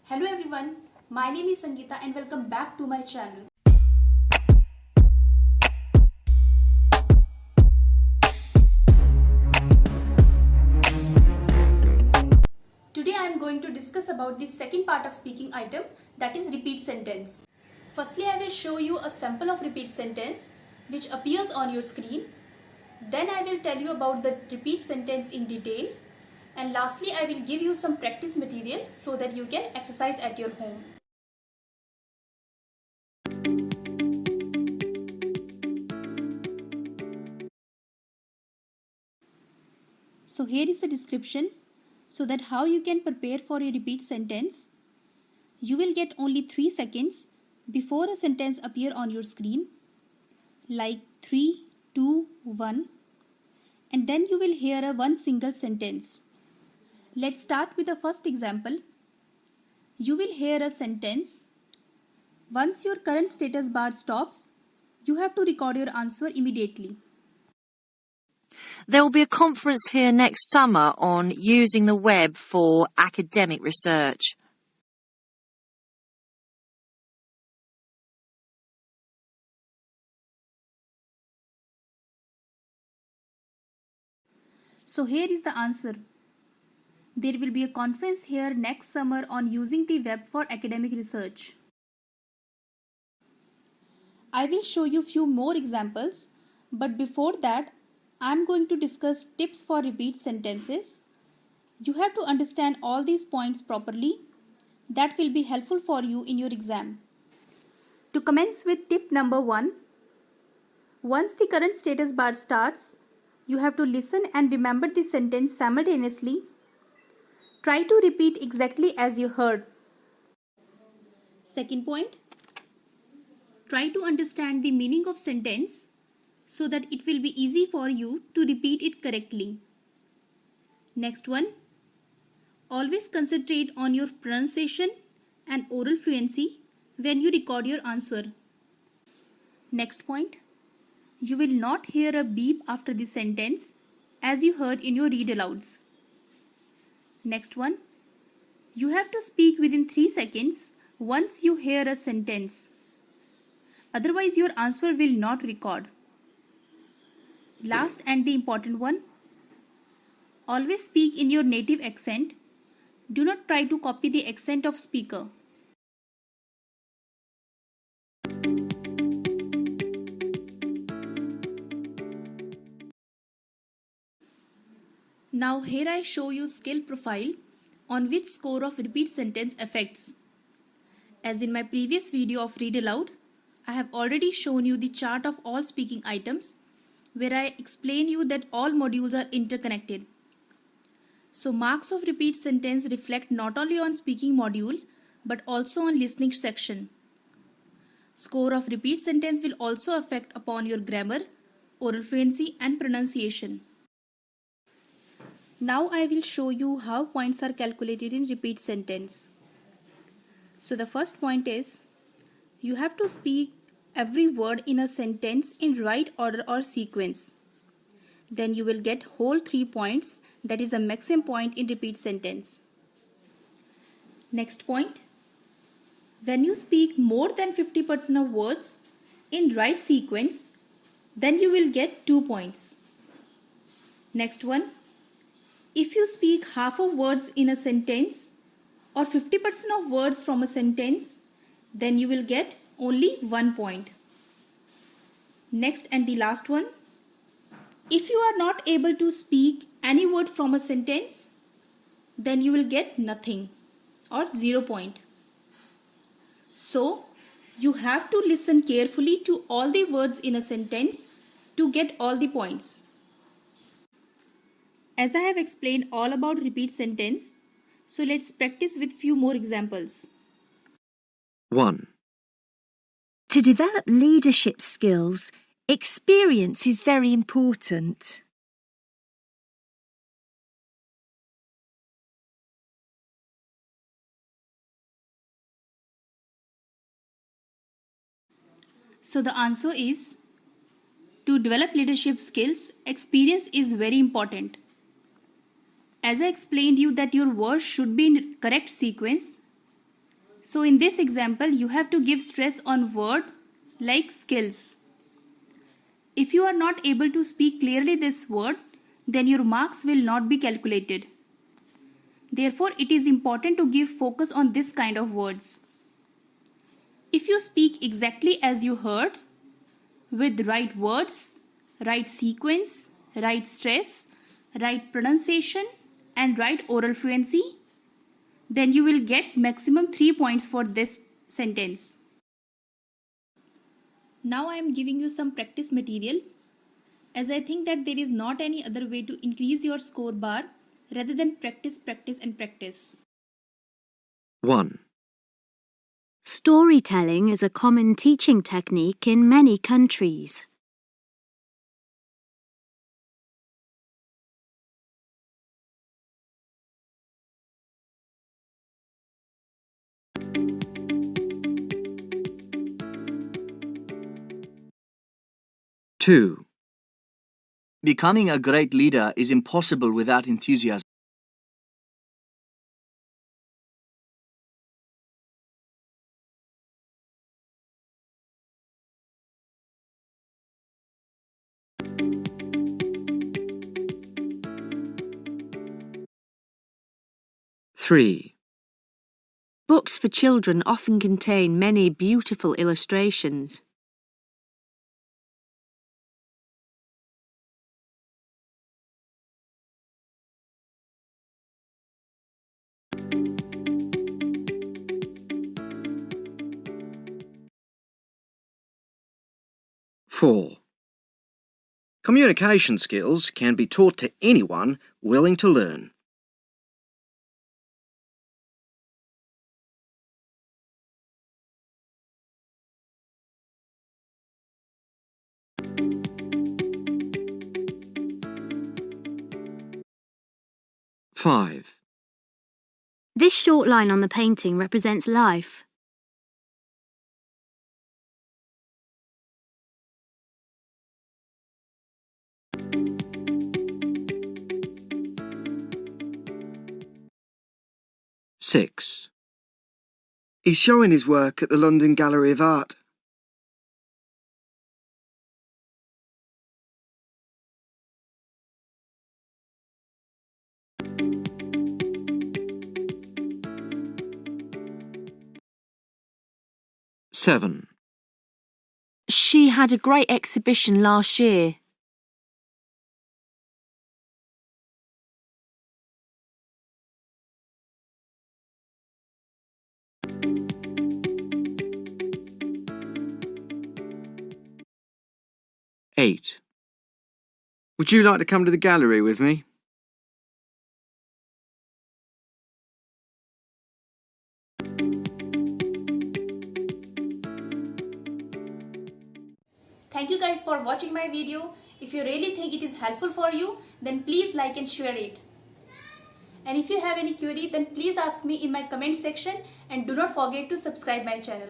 Hello everyone, my name is Sangeeta and welcome back to my channel. Today I am going to discuss about the second part of speaking item, that is repeat sentence. Firstly, I will show you a sample of repeat sentence which appears on your screen. Then I will tell you about the repeat sentence in detail. And lastly, I will give you some practice material so that you can exercise at your home. So here is the description so that how you can prepare for a repeat sentence. You will get only 3 seconds before a sentence appear on your screen, like 3, 2, 1, and then you will hear a one single sentence. Let's start with the first example. You will hear a sentence. Once your current status bar stops, you have to record your answer immediately. There will be a conference here next summer on using the web for academic research. So here is the answer. There will be a conference here next summer on using the web for academic research. I will show you few more examples, but before that, I am going to discuss tips for repeat sentences. You have to understand all these points properly. That will be helpful for you in your exam. To commence with tip number 1, once the current status bar starts, you have to listen and remember the sentence simultaneously. Try to repeat exactly as you heard. Second point, try to understand the meaning of sentence so that it will be easy for you to repeat it correctly. Next one, always concentrate on your pronunciation and oral fluency when you record your answer. Next point, you will not hear a beep after the sentence as you heard in your read alouds. Next one, you have to speak within 3 seconds once you hear a sentence. Otherwise, your answer will not record. Last and the important one, always speak in your native accent. Do not try to copy the accent of speaker. Now here I show you skill profile on which score of repeat sentence affects. As in my previous video of read aloud, I have already shown you the chart of all speaking items where I explain you that all modules are interconnected. So marks of repeat sentence reflect not only on speaking module but also on listening section. Score of repeat sentence will also affect upon your grammar, oral fluency and pronunciation. Now I will show you how points are calculated in repeat sentence. So the first point is, you have to speak every word in a sentence in right order or sequence. Then you will get whole 3 points, that is the maximum point in repeat sentence. Next point, when you speak more than 50% of words in right sequence, then you will get 2 points. Next one, if you speak half of words in a sentence or 50% of words from a sentence, then you will get only 1 point. Next and the last one, if you are not able to speak any word from a sentence, then you will get nothing or 0 point. So you have to listen carefully to all the words in a sentence to get all the points. As I have explained all about repeat sentence, so let's practice with few more examples. 1. To develop leadership skills, experience is very important. So the answer is, to develop leadership skills, experience is very important. As I explained you that your words should be in correct sequence, So in this example, you have to give stress on word like skills. If you are not able to speak clearly this word, then your marks will not be calculated. Therefore, it is important to give focus on this kind of words. If you speak exactly as you heard, with right words, right sequence, right stress, right pronunciation, and right oral fluency, then you will get maximum 3 points for this sentence. Now I am giving you some practice material, as I think that there is not any other way to increase your score bar rather than practice, practice and practice. 1. Storytelling is a common teaching technique in many countries. Two. Becoming a great leader is impossible without enthusiasm. Three. Books for children often contain many beautiful illustrations. Four. Communication skills can be taught to anyone willing to learn. Five. This short line on the painting represents life. Six. He's showing his work at the London Gallery of Art. Seven. She had a great exhibition last year. Eight. Would you like to come to the gallery with me? Thank you guys for watching my video. If you really think it is helpful for you, then please like and share it. And if you have any query, then please ask me in my comment section, and do not forget to subscribe my channel.